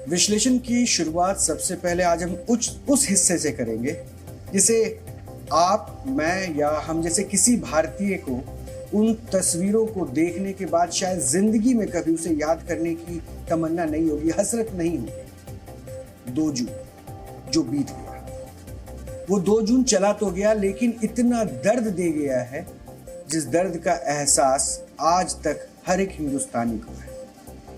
विश्लेषण की शुरुआत सबसे पहले आज हम उस हिस्से से करेंगे जिसे आप, मैं या हम जैसे किसी भारतीय को उन तस्वीरों को देखने के बाद शायद जिंदगी में कभी उसे याद करने की तमन्ना नहीं होगी, हसरत नहीं होगी। 2 जून जो बीत गया, वो 2 जून चला तो गया लेकिन इतना दर्द दे गया है जिस दर्द का एहसास आज तक हर एक हिंदुस्तानी को है,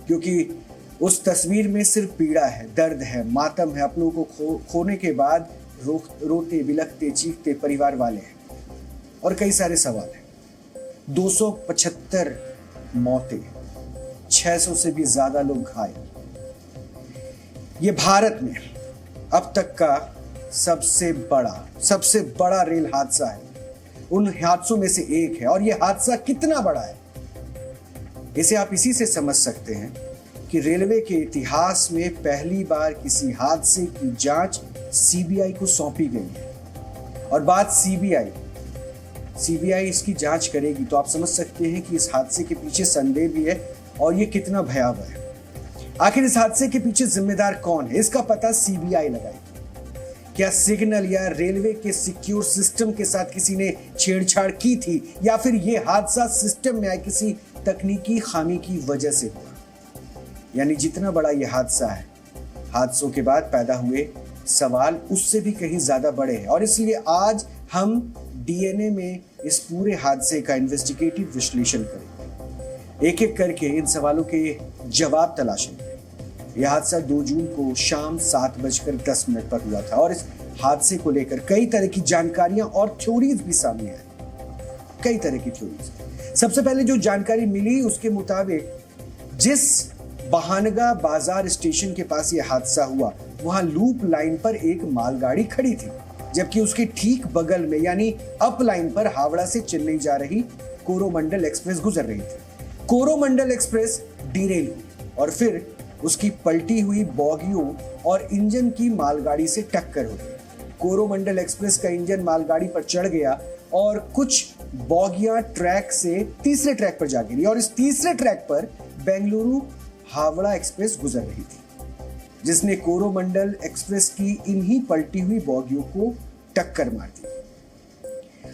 क्योंकि उस तस्वीर में सिर्फ पीड़ा है, दर्द है, मातम है, अपनों को खोने के बाद रोते बिलखते चीखते परिवार वाले हैं और कई सारे सवाल हैं। 275 मौतें, 600 से भी ज्यादा लोग घायल। ये भारत में अब तक का सबसे बड़ा रेल हादसा है, उन हादसों में से एक है। और ये हादसा कितना बड़ा है इसे आप इसी से समझ सकते हैं कि रेलवे के इतिहास में पहली बार किसी हादसे की जांच सीबीआई को सौंपी गई है। और बात सीबीआई इसकी जांच करेगी तो आप समझ सकते हैं कि इस हादसे के पीछे संदेह भी है और ये कितना भयावह है। आखिर इस हादसे के पीछे जिम्मेदार कौन है, इसका पता सीबीआई लगाएगी। क्या सिग्नल या रेलवे के सिक्योर सिस्टम के साथ किसी ने छेड़छाड़ की थी, या फिर ये हादसा सिस्टम में आए किसी तकनीकी खामी की वजह से हुआ? यानी जितना बड़ा ये हादसा है, हादसों के बाद पैदा हुए सवाल उससे भी कहीं ज्यादा बड़े हैं। और इसलिए आज हम डीएनए में इस पूरे हादसे का इन्वेस्टिगेटिव विश्लेषण करेंगे, एक एक करके इन सवालों के जवाब तलाशेंगे। यह हादसा 2 जून को शाम 7:10 पर हुआ था और इस हादसे को लेकर कई तरह की जानकारियां और थ्योरीज भी सामने आई, कई तरह की थ्योरीज। सबसे पहले जो जानकारी मिली उसके मुताबिक जिस बहानगा बाजार स्टेशन के पास यह हादसा हुआ वहां लूप लाइन पर एक मालगाड़ी खड़ी थी, जबकि उसके ठीक बगल में यानी अप लाइन पर हावड़ा से चेन्नई जा रही कोरोमंडल एक्सप्रेस गुजर रही थी। कोरोमंडल एक्सप्रेस डिरेल हुई और फिर उसकी पलटी हुई बॉगियों और इंजन की मालगाड़ी से टक्कर हो गई। कोरोमंडल एक्सप्रेस का इंजन मालगाड़ी पर चढ़ गया और कुछ बॉगियां ट्रैक से तीसरे ट्रैक पर जा गिरी और इस तीसरे ट्रैक पर बेंगलुरु हावड़ा एक्सप्रेस गुजर रही थी, जिसने कोरोमंडल एक्सप्रेस की इन्हीं पलटी हुई बॉगियों को टक्कर मार दी।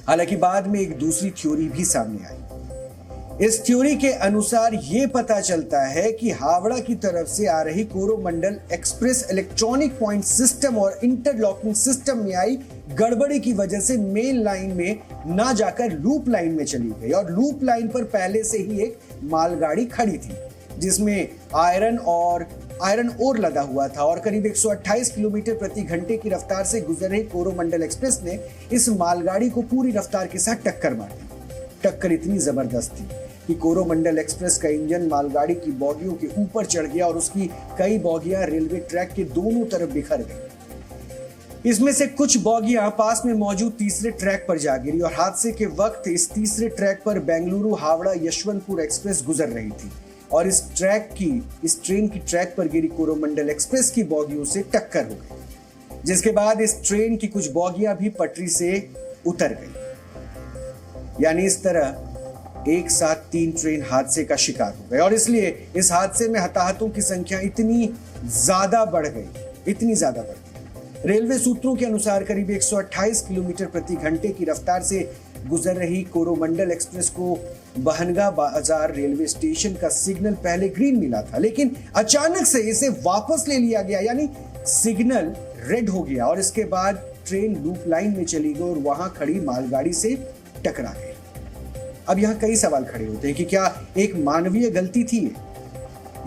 हालांकि बाद में एक दूसरी थ्योरी भी सामने आई। इस थ्योरी के अनुसार यह पता चलता है कि हावड़ा की तरफ से आ रही Coromandel express electronic point system और इंटरलॉकिंग सिस्टम में आई गड़बड़ी की वजह से मेन लाइन में ना जाकर लूप लाइन में चली गई और लूप लाइन पर पहले से ही एक मालगाड़ी खड़ी थी जिसमें आयरन ओर लदा हुआ था और करीब 128 किलोमीटर प्रति घंटे की रफ्तार से गुजर रही कोरोमंडल एक्सप्रेस ने इस मालगाड़ी को पूरी रफ्तार के साथ टक्कर मार दी। टक्कर इतनी जबरदस्त थी कि कोरोमंडल एक्सप्रेस का इंजन मालगाड़ी की बॉगियों के ऊपर चढ़ गया और उसकी कई बॉगियां रेलवे ट्रैक के दोनों तरफ बिखर गई। इसमें से कुछ बॉगियां पास में मौजूद तीसरे ट्रैक पर जा गिरी और हादसे के वक्त इस तीसरे ट्रैक पर बेंगलुरु हावड़ा यशवंतपुर एक्सप्रेस गुजर रही थी और इस ट्रेन की ट्रैक पर गिरी कोरोमंडल एक्सप्रेस की बॉगियों से टक्कर हो गई, जिसके बाद इस ट्रेन की कुछ बॉगियां भी पटरी से उतर गई। यानी इस तरह एक साथ 3 ट्रेन हादसे का शिकार हो गए और इसलिए इस हादसे में हताहतों की संख्या इतनी ज्यादा बढ़ गई। रेलवे सूत्रों के अनुसार करीब 128 किलोमीटर प्रति घंटे की रफ्तार से गुजर रही कोरोमंडल एक्सप्रेस को बहनगा बाजार रेलवे स्टेशन का सिग्नल पहले ग्रीन मिला था, लेकिन अचानक से इसे वापस ले लिया गया, यानी सिग्नल रेड हो गया और इसके बाद ट्रेन लूप लाइन में चली गई और वहां खड़ी मालगाड़ी से टकरा गई। अब यहां कई सवाल खड़े होते हैं कि क्या एक मानवीय गलती थी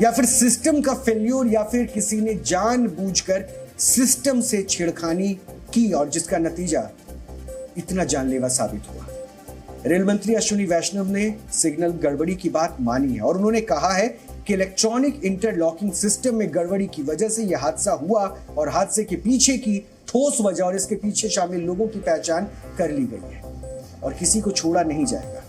या फिर सिस्टम का फेल्योर या फिर किसी ने जानबूझकर सिस्टम से छेड़खानी की और जिसका नतीजा इतना जानलेवा साबित हुआ। रेल मंत्री अश्विनी वैष्णव ने सिग्नल गड़बड़ी की बात मानी है और उन्होंने कहा है कि इलेक्ट्रॉनिक इंटरलॉकिंग सिस्टम में गड़बड़ी की वजह से यह हादसा हुआ और हादसे के पीछे की ठोस वजह और इसके पीछे शामिल लोगों की पहचान कर ली गई है और किसी को छोड़ा नहीं जाएगा।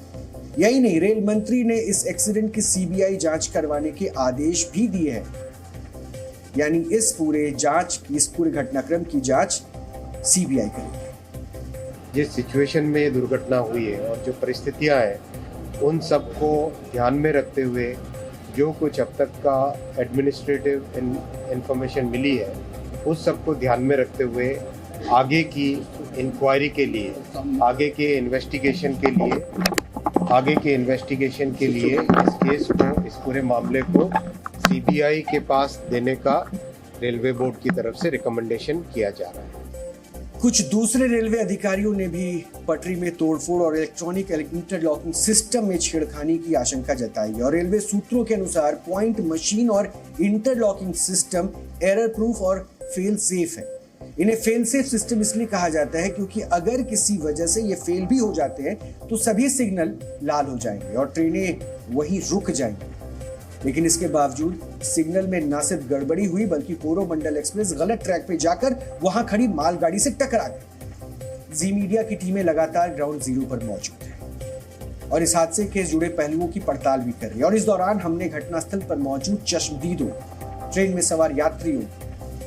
यही नहीं, रेल मंत्री ने इस एक्सीडेंट की सीबीआई जांच करवाने के आदेश भी दिए हैं, यानी इस पूरे घटनाक्रम की जांच सीबीआई करेगी। जिस सिचुएशन में ये दुर्घटना हुई है और जो परिस्थितियां हैं उन सबको ध्यान में रखते हुए जो कुछ अब तक का एडमिनिस्ट्रेटिव इंफॉर्मेशन मिली है उस सबको ध्यान में रखते हुए आगे की इंक्वायरी के लिए, आगे के इन्वेस्टिगेशन के लिए इस केस को, इस पूरे मामले को सीबीआई के पास देने का रेलवे बोर्ड की तरफ से रिकमेंडेशन किया जा रहा है। कुछ दूसरे रेलवे अधिकारियों ने भी पटरी में तोड़फोड़ और इलेक्ट्रॉनिक इंटरलॉकिंग सिस्टम में छेड़खानी की आशंका जताई है। और रेलवे सूत्रों के अनुसार पॉइंट मशीन और इंटरलॉकिंग सिस्टम एरर प्रूफ और फेल सेफ है। इन्हें फेल सेफ सिस्टम इसलिए कहा जाता है क्योंकि अगर किसी वजह से ये फेल भी हो जाते हैं तो सभी सिग्नल लाल हो जाएंगे और ट्रेनें वहीं रुक जाएंगी। लेकिन इसके बावजूद सिग्नल में न सिर्फ गड़बड़ी हुई बल्कि कोरोमंडल एक्सप्रेस गलत ट्रैक पे जाकर वहां खड़ी मालगाड़ी से टकरा गई। जी मीडिया की टीमें लगातार ग्राउंड जीरो पर मौजूद है और इस हादसे के जुड़े पहलुओं की पड़ताल भी कर रही है। और इस दौरान हमने घटनास्थल पर मौजूद चश्मदीदों, ट्रेन में सवार यात्रियों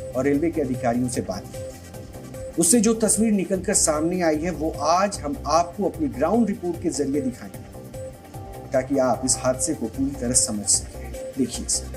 और रेलवे के अधिकारियों से बात की। उससे जो तस्वीर निकलकर सामने आई है वो आज हम आपको अपनी ग्राउंड रिपोर्ट के जरिए दिखाएंगे ताकि आप इस हादसे को पूरी तरह समझ सकें। देखिए सर।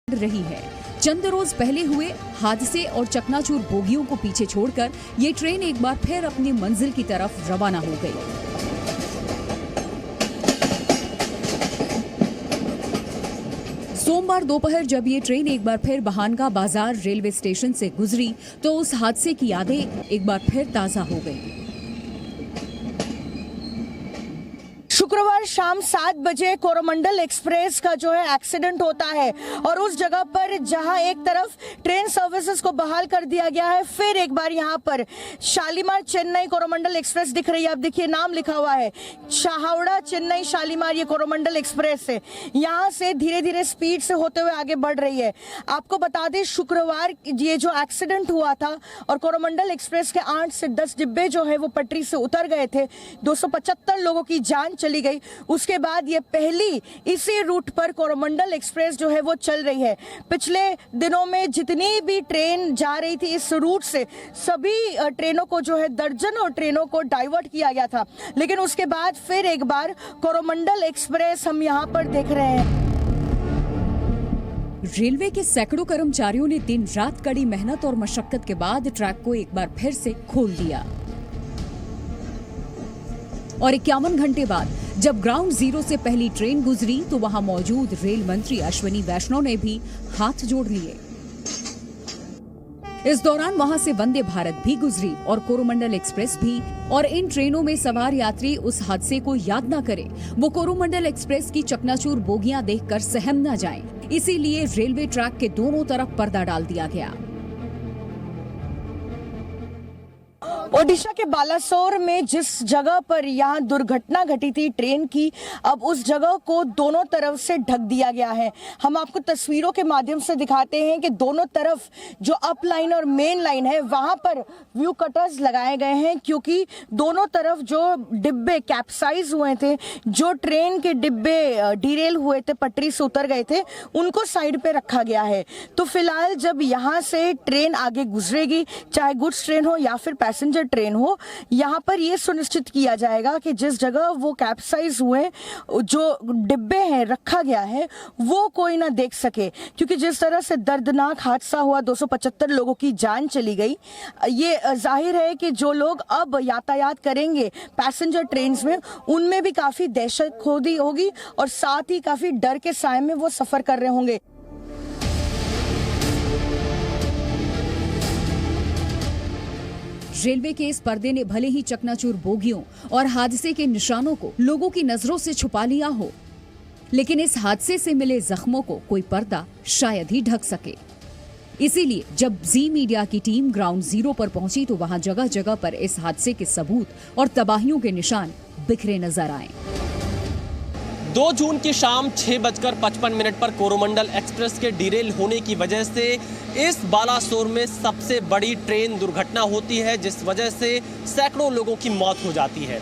रही है। चंद रोज पहले हुए हादसे और चकनाचूर बोगियों को पीछे छोड़कर ये ट्रेन एक बार फिर अपनी मंजिल की तरफ रवाना हो गई। सोमवार दोपहर जब ये ट्रेन एक बार फिर बहानगा बाजार रेलवे स्टेशन से गुजरी तो उस हादसे की यादें एक बार फिर ताजा हो गई। शुक्रवार शाम 7 बजे कोरोमंडल एक्सप्रेस का जो है एक्सीडेंट होता है और उस जगह पर जहां एक तरफ ट्रेन सर्विसेज को बहाल कर दिया गया है, फिर एक बार यहां पर शालीमार चेन्नई कोरोमंडल एक्सप्रेस दिख रही है। आप देखिए नाम लिखा हुआ है हावड़ा चेन्नई शालीमार, ये कोरोमंडल एक्सप्रेस है। यहां से धीरे धीरे स्पीड से होते हुए आगे बढ़ रही है। आपको बता दें शुक्रवार ये जो एक्सीडेंट हुआ था और कोरोमंडल एक्सप्रेस के 8 से 10 डिब्बे जो है वो पटरी से उतर गए थे। 275 लोगों की जान चली गई। उसके बाद ये पहली इसी रूट पर कोरोमंडल एक्सप्रेस जो है वो चल रही है। पिछले दिनों में जितनी भी ट्रेन जा रही थी इस रूट से, सभी ट्रेनों को जो है दर्जनों ट्रेनों को डाइवर्ट किया गया था। लेकिन उसके बाद फिर एक बार कोरोमंडल एक्सप्रेस हम यहाँ पर देख रहे हैं। रेलवे के सैकड़ों कर्मचारियों ने दिन रात कड़ी मेहनत और मशक्कत के बाद ट्रैक को एक बार फिर से खोल दिया और 51 घंटे बाद जब ग्राउंड जीरो से पहली ट्रेन गुजरी तो वहां मौजूद रेल मंत्री अश्विनी वैष्णव ने भी हाथ जोड़ लिए। इस दौरान वहां से वंदे भारत भी गुजरी और कोरोमंडल एक्सप्रेस भी। और इन ट्रेनों में सवार यात्री उस हादसे को याद न करें, वो कोरोमंडल एक्सप्रेस की चकनाचूर बोगियां देखकर सहम न जाएं। इसीलिए रेलवे ट्रैक के दोनों तरफ पर्दा डाल दिया गया। ओडिशा के बालासोर में जिस जगह पर यहाँ दुर्घटना घटी थी ट्रेन की, अब उस जगह को दोनों तरफ से ढक दिया गया है। हम आपको तस्वीरों के माध्यम से दिखाते हैं कि दोनों तरफ जो अप लाइन और मेन लाइन है वहां पर व्यू कटर्स लगाए गए हैं, क्योंकि दोनों तरफ जो डिब्बे कैप्साइज हुए थे, जो ट्रेन के डिब्बे डिरेल हुए थे, पटरी से उतर गए थे, उनको साइड पे रखा गया है। तो फिलहाल जब यहाँ से ट्रेन आगे गुजरेगी, चाहे गुड्स ट्रेन हो या फिर पैसेंजर पैसेंजर ट्रेन हो, यहाँ पर ये सुनिश्चित किया जाएगा कि जिस जगह वो कैप्साइज हुए, जो डिब्बे हैं रखा गया है, वो कोई ना देख सके। क्योंकि जिस तरह से दर्दनाक हादसा हुआ, 275 लोगों की जान चली गई, ये जाहिर है कि जो लोग अब यातायात करेंगे पैसेंजर ट्रेन्स में, उनमें भी काफी दहशत होगी और साथ ही काफी डर के साए में वो सफर कर रहे होंगे। रेलवे के इस पर्दे ने भले ही चकनाचूर बोगियों और हादसे के निशानों को लोगों की नजरों से छुपा लिया हो, लेकिन इस हादसे से मिले जख्मों को कोई पर्दा शायद ही ढक सके। इसीलिए जब जी मीडिया की टीम ग्राउंड जीरो पर पहुंची तो वहां जगह जगह पर इस हादसे के सबूत और तबाहियों के निशान बिखरे नजर आए। 2 जून की शाम 6:55 पर कोरोमंडल एक्सप्रेस के डिरेल होने की वजह से इस बालासोर में सबसे बड़ी ट्रेन दुर्घटना होती है, जिस वजह से सैकड़ों लोगों की मौत हो जाती है।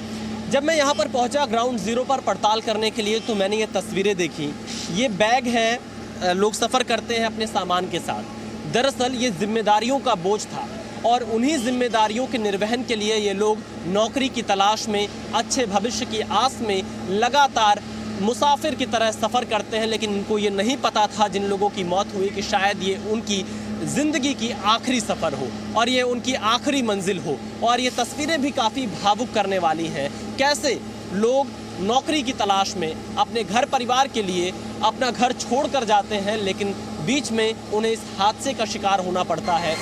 जब मैं यहाँ पर पहुँचा ग्राउंड जीरो पर पड़ताल करने के लिए, तो मैंने ये तस्वीरें देखी। ये बैग है, लोग सफ़र करते हैं अपने सामान के साथ। दरअसल ये जिम्मेदारियों का बोझ था और उन्हीं जिम्मेदारियों के निर्वहन के लिए ये लोग नौकरी की तलाश में, अच्छे भविष्य की आस में लगातार मुसाफिर की तरह सफ़र करते हैं। लेकिन उनको ये नहीं पता था, जिन लोगों की मौत हुई, कि शायद ये उनकी ज़िंदगी की आखिरी सफ़र हो और ये उनकी आखिरी मंजिल हो। और ये तस्वीरें भी काफ़ी भावुक करने वाली हैं। कैसे लोग नौकरी की तलाश में अपने घर परिवार के लिए अपना घर छोड़कर जाते हैं, लेकिन बीच में उन्हें इस हादसे का शिकार होना पड़ता है।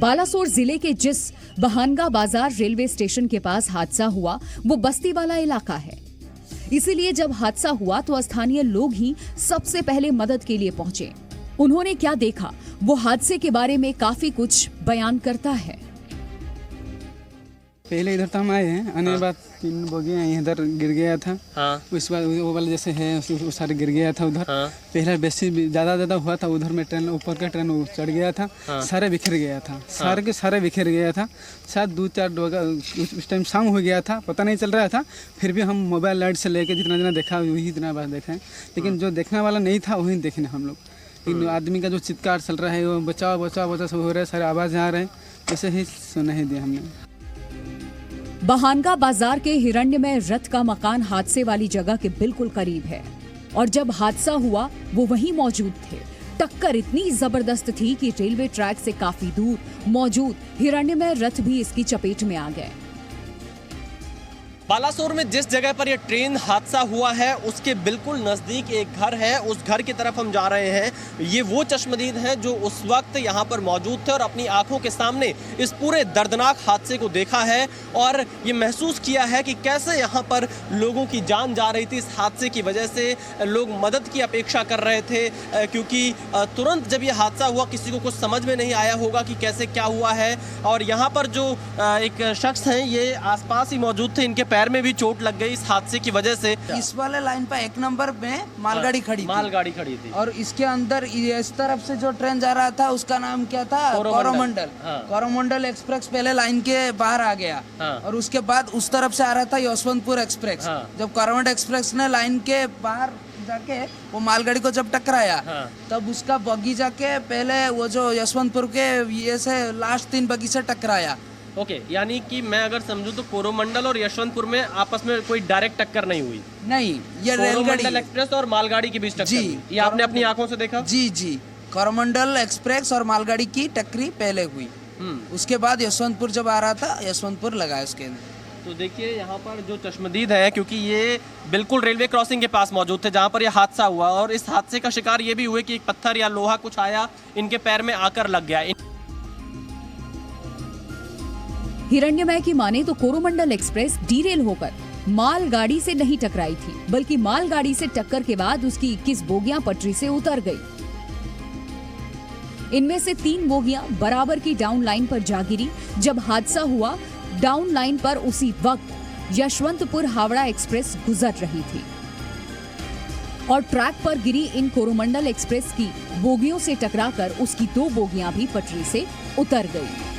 बालासोर जिले के जिस बहानगा बाजार रेलवे स्टेशन के पास हादसा हुआ, वो बस्ती वाला इलाका है। इसीलिए जब हादसा हुआ तो स्थानीय लोग ही सबसे पहले मदद के लिए पहुंचे। उन्होंने क्या देखा, वो हादसे के बारे में काफी कुछ बयान करता है। पहले इधर तो हम आए हैं, आने के बाद 3 बोगियां इधर गिर गया था। हाँ। उसके बाद वो वाला जैसे है वो सारे गिर गया था उधर। हाँ। पहले बेसी ज्यादा हुआ था, उधर में ट्रेन ऊपर का ट्रेन चढ़ गया था। हाँ। सारे बिखर गया था। हाँ। सारे बिखर गया था। शायद 2-4 उस टाइम शाम हो गया था, पता नहीं चल रहा था। फिर भी हम मोबाइल लाइट से लेके जितना देखा वही इतना बार देखा है, लेकिन जो देखने वाला नहीं था वही देखे हम लोग। लेकिन आदमी का जो चित्कार चल रहा है, वो बचाओ सब हो रहा है, सारे आवाज़ आ रहे हैं, ऐसे ही सुना ही दिया हमने। बहानगा बाजार के हिरण्य में रथ का मकान हादसे वाली जगह के बिल्कुल करीब है और जब हादसा हुआ वो वहीं मौजूद थे। टक्कर इतनी जबरदस्त थी कि रेलवे ट्रैक से काफी दूर मौजूद हिरण्य में रथ भी इसकी चपेट में आ गए। बालासोर में जिस जगह पर यह ट्रेन हादसा हुआ है उसके बिल्कुल नज़दीक एक घर है। उस घर की तरफ हम जा रहे हैं। ये वो चश्मदीद हैं जो उस वक्त यहाँ पर मौजूद थे और अपनी आंखों के सामने इस पूरे दर्दनाक हादसे को देखा है और ये महसूस किया है कि कैसे यहाँ पर लोगों की जान जा रही थी। इस हादसे की वजह से लोग मदद की अपेक्षा कर रहे थे, क्योंकि तुरंत जब ये हादसा हुआ किसी को कुछ समझ में नहीं आया होगा कि कैसे क्या हुआ है। और यहाँ पर जो एक शख्स हैं ये आसपास ही मौजूद थे, इनके पैर में भी चोट लग गई इस हादसे की वजह से। इस वाले लाइन पर 1 नंबर में मालगाड़ी खड़ी थी और इसके अंदर इस तरफ से जो ट्रेन जा रहा था उसका नाम क्या था, कोरोमंडल। कोरोमंडल एक्सप्रेस पहले लाइन के बाहर आ गया और उसके बाद उस तरफ से आ रहा था यशवंतपुर एक्सप्रेस। जब कोरोमंडल एक्सप्रेस ने लाइन के बाहर जाके वो मालगाड़ी को जब टकराया तब उसका बग्गी जाके पहले वो जो यशवंतपुर के ये से लास्ट 3 बग्गी से टकराया। ओके, यानी कि मैं अगर समझूं तो कोरोमंडल और यशवंतपुर में आपस में कोई डायरेक्ट टक्कर नहीं हुई। नहीं, ये रेलगाड़ी एक्सप्रेस और मालगाड़ी के बीच टक्कर हुई। ये आपने अपनी आंखों से देखा? जी, कोरोमंडल एक्सप्रेस और मालगाड़ी की टक्करी पहले हुई। उसके बाद यशवंतपुर जब आ रहा था यशवंतपुर लगाया उसके अंदर। तो देखिए यहाँ पर जो चश्मदीद है, क्योंकि ये बिल्कुल रेलवे क्रॉसिंग के पास मौजूद थे जहाँ पर यह हादसा हुआ और इस हादसे का शिकार ये भी हुए कि एक पत्थर या लोहा कुछ आया, इनके पैर में आकर लग गया। हिरण्यमय की माने तो कोरोमंडल एक्सप्रेस डीरेल होकर मालगाड़ी से नहीं टकराई थी, बल्कि मालगाड़ी से टक्कर के बाद उसकी 21 बोगियां पटरी से उतर गई। इनमें से 3 बोगियां बराबर की डाउन लाइन पर जा गिरी। जब हादसा हुआ डाउन लाइन पर उसी वक्त यशवंतपुर हावड़ा एक्सप्रेस गुजर रही थी और ट्रैक पर गिरी इन कोरोमंडल एक्सप्रेस की बोगियों से टकराकर उसकी 2 बोगियां भी पटरी से उतर गई।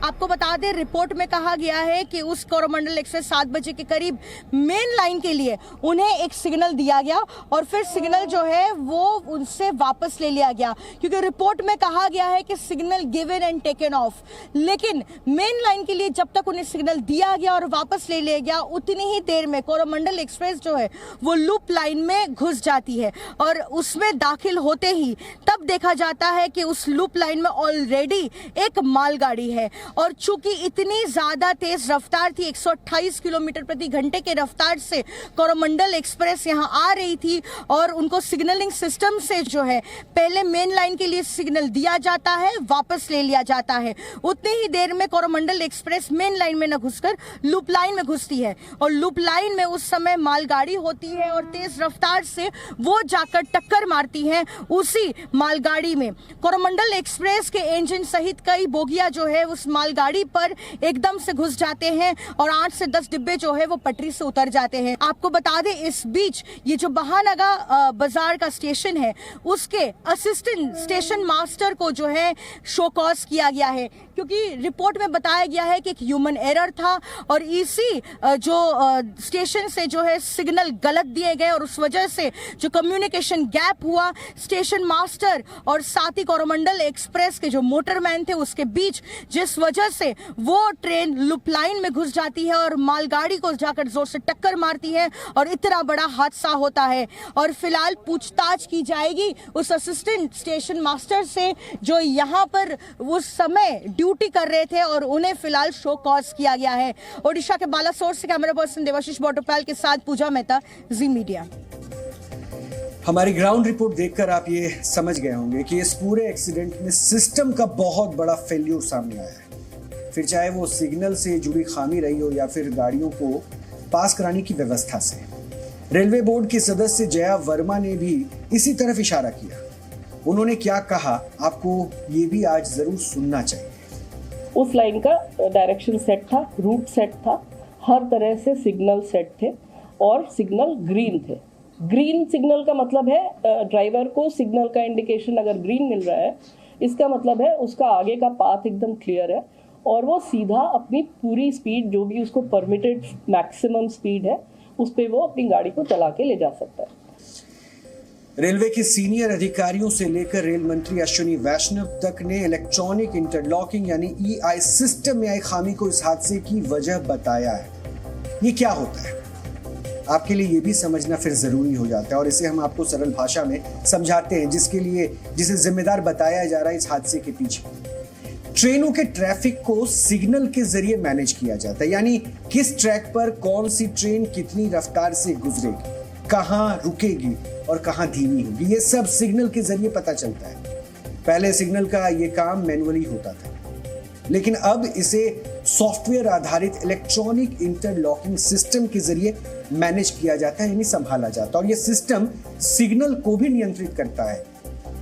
आपको बता दें, रिपोर्ट में कहा गया है कि उस कोरोमंडल एक्सप्रेस 7 बजे के करीब मेन लाइन के लिए उन्हें एक सिग्नल दिया गया और फिर सिग्नल जो है वो उनसे वापस ले लिया गया, क्योंकि रिपोर्ट में कहा गया है कि signal given and taken of. लेकिन मेन लाइन के लिए जब तक उन्हें सिग्नल दिया गया और वापस ले लिया गया, उतनी ही देर में कोरोमंडल एक्सप्रेस जो है वो लूप लाइन में घुस जाती है और उसमें दाखिल होते ही तब देखा जाता है कि उस लूप लाइन में ऑलरेडी एक मालगाड़ी है और चूंकि इतनी ज्यादा तेज रफ्तार थी, 128 किलोमीटर प्रति घंटे के रफ्तार से कोरोमंडल एक्सप्रेस यहां आ रही थी और उनको सिग्नलिंग सिस्टम से जो है पहले मेन लाइन के लिए सिग्नल दिया जाता है, वापस ले लिया जाता है। उतनी ही देर में कोरोमंडल एक्सप्रेस मेन लाइन में न घुसकर लूप लाइन में घुसती है और लूप लाइन में उस समय मालगाड़ी होती है और तेज रफ्तार से वो जाकर टक्कर मारती है उसी मालगाड़ी में। कोरोमंडल एक्सप्रेस के इंजन सहित कई बोगियां जो है उस मालगाड़ी पर एकदम से घुस जाते हैं और 8 से 10 डिब्बे जो है वो पटरी से उतर जाते हैं। आपको बता दें, इस बीच ये जो बहानगा बाजार का स्टेशन है उसके असिस्टेंट स्टेशन मास्टर को जो है शो कॉज किया गया है, क्योंकि रिपोर्ट में बताया गया है कि एक ह्यूमन एरर था और इसी जो स्टेशन से जो है सिग्नल गलत दिए गए और उस वजह से जो कम्युनिकेशन गैप हुआ स्टेशन मास्टर और साथ ही कोरोमंडल एक्सप्रेस के जो मोटरमैन थे उसके बीच, जिस वजह से वो ट्रेन लूप लाइन में घुस जाती है और मालगाड़ी को जाकर जोर से टक्कर मारती है और इतना बड़ा हादसा होता है। और फिलहाल पूछताछ की जाएगी उस असिस्टेंट स्टेशन मास्टर से जो यहाँ पर उस समय ड्यूटी कर रहे थे और उन्हें फिलहाल शो कॉज किया गया है। ओडिशा के बालासोर से कैमरा पर्सन देवाशीष बोटोपाल के साथ पूजा मेहता, जी मीडिया। हमारी ग्राउंड रिपोर्ट देखकर आप ये समझ गए होंगे कि इस पूरे एक्सीडेंट में सिस्टम का बहुत बड़ा फेल्यूर सामने आया है, फिर चाहे वो सिग्नल से जुड़ी खामी रही हो या फिर गाड़ियों को पास कराने की व्यवस्था से। रेलवे बोर्ड के सदस्य जया वर्मा ने भी इसी तरफ इशारा किया। उन्होंने क्या कहा, आपको ये भी आज जरूर सुनना चाहिए। उस लाइन का डायरेक्शन सेट था, रूट सेट था, हर तरह से सिग्नल सेट थे और सिग्नल ग्रीन थे। ग्रीन सिग्नल का मतलब है ड्राइवर को सिग्नल का इंडिकेशन अगर ग्रीन मिल रहा है, इसका मतलब है उसका आगे का पाथ एकदम क्लियर है और वो सीधा अपनी पूरी स्पीड जो भी उसको परमिटेड मैक्सिमम स्पीड है उस पे वो अपनी गाड़ी को चला के ले जा सकता है। रेलवे के सीनियर अधिकारियों से लेकर रेल मंत्री अश्विनी वैष्णव तक ने इलेक्ट्रॉनिक इंटरलॉकिंग यानी EI सिस्टम में आई खामी को इस हादसे की वजह बताया है। ये क्या होता है, आपके लिए ये भी समझना फिर जरूरी हो जाता है और इसे हम आपको सरल भाषा में समझाते हैं, जिसे जिम्मेदार बताया जा रहा है इस हादसे के पीछे। ट्रेनों के ट्रैफिक को सिग्नल के जरिए मैनेज किया जाता है, यानी किस ट्रैक पर कौन सी ट्रेन कितनी रफ्तार से गुजरेगी, कहां रुकेगी और कहां धीमी होगी, ये सब सिग्नल के जरिए पता चलता है। पहले सिग्नल का ये काम मैनुअली होता था, लेकिन अब इसे सॉफ्टवेयर आधारित इलेक्ट्रॉनिक इंटरलॉकिंग सिस्टम के जरिए मैनेज किया जाता है, यानी संभाला जाता है और ये सिस्टम सिग्नल को भी नियंत्रित करता है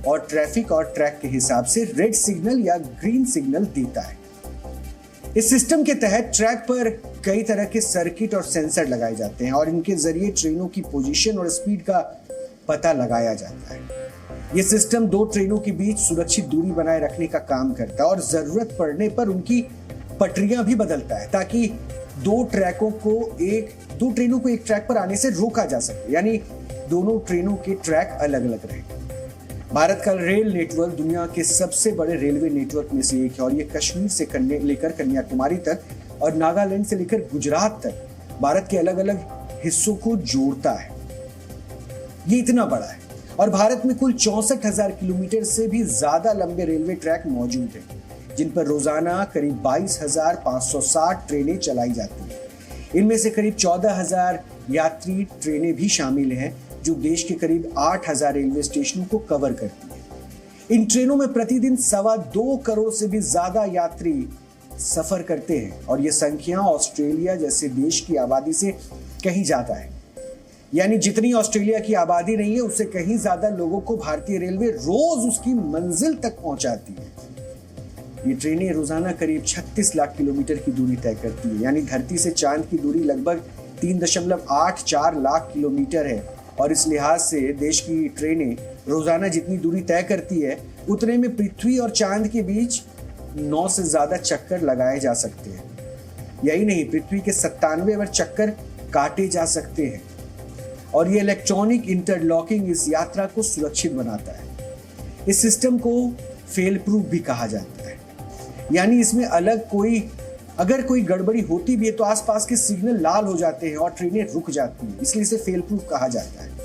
और ट्रैफिक और ट्रैक के हिसाब से रेड सिग्नल या ग्रीन सिग्नल देता है। इस सिस्टम के तहत ट्रैक पर कई तरह के सर्किट और सेंसर लगाए जाते हैं और इनके जरिए ट्रेनों की पोजीशन और स्पीड का पता लगाया जाता है। यह सिस्टम दो ट्रेनों के बीच सुरक्षित दूरी बनाए रखने का काम करता है और जरूरत पड़ने पर उनकी पटरियां भी बदलता है ताकि दो ट्रेनों को एक ट्रैक पर आने से रोका जा सके, यानी दोनों ट्रेनों के ट्रैक अलग अलग रहे। भारत का रेल नेटवर्क दुनिया के सबसे बड़े रेलवे नेटवर्क में से एक है और ये कश्मीर से लेकर कन्याकुमारी तक और नागालैंड से लेकर गुजरात तक भारत के अलग अलग हिस्सों को जोड़ता है। ये इतना बड़ा है और भारत में कुल 64,000 किलोमीटर से भी ज्यादा लंबे रेलवे ट्रैक मौजूद हैं, जिन पर रोजाना करीब 22,560 ट्रेनें चलाई जाती हैं। इनमें से करीब 14,000 यात्री ट्रेनें भी शामिल हैं जो देश के करीब 8,000 रेलवे स्टेशनों को कवर करती है। इन ट्रेनों में प्रतिदिन 2.25 करोड़ से भी ज्यादा यात्री सफर करते हैं और यह संख्या ऑस्ट्रेलिया जैसे देश की आबादी से कहीं ज्यादा है, यानी जितनी ऑस्ट्रेलिया की आबादी नहीं है उससे कहीं ज्यादा लोगों को भारतीय रेलवे रोज उसकी मंजिल तक पहुंचाती है। ये ट्रेनें रोजाना करीब 36 लाख किलोमीटर की दूरी तय करती है, यानी धरती से चांद की दूरी लगभग 3.84 लाख किलोमीटर है और इस लिहाज से देश की ट्रेनें रोजाना जितनी दूरी तय करती है उतने में पृथ्वी और चांद के बीच 9 से ज्यादा चक्कर लगाए जा सकते हैं। यही नहीं, पृथ्वी के 97 और चक्कर काटे जा सकते हैं। और ये इलेक्ट्रॉनिक इंटरलॉकिंग इस यात्रा को सुरक्षित बनाता है। इस सिस्टम को फेल प्रूफ भी कहा जाता है, यानी इसमें अगर कोई गड़बड़ी होती भी है तो आसपास के सिग्नल लाल हो जाते हैं और ट्रेनें रुक जाती हैं, इसलिए इसे फेल प्रूफ कहा जाता है।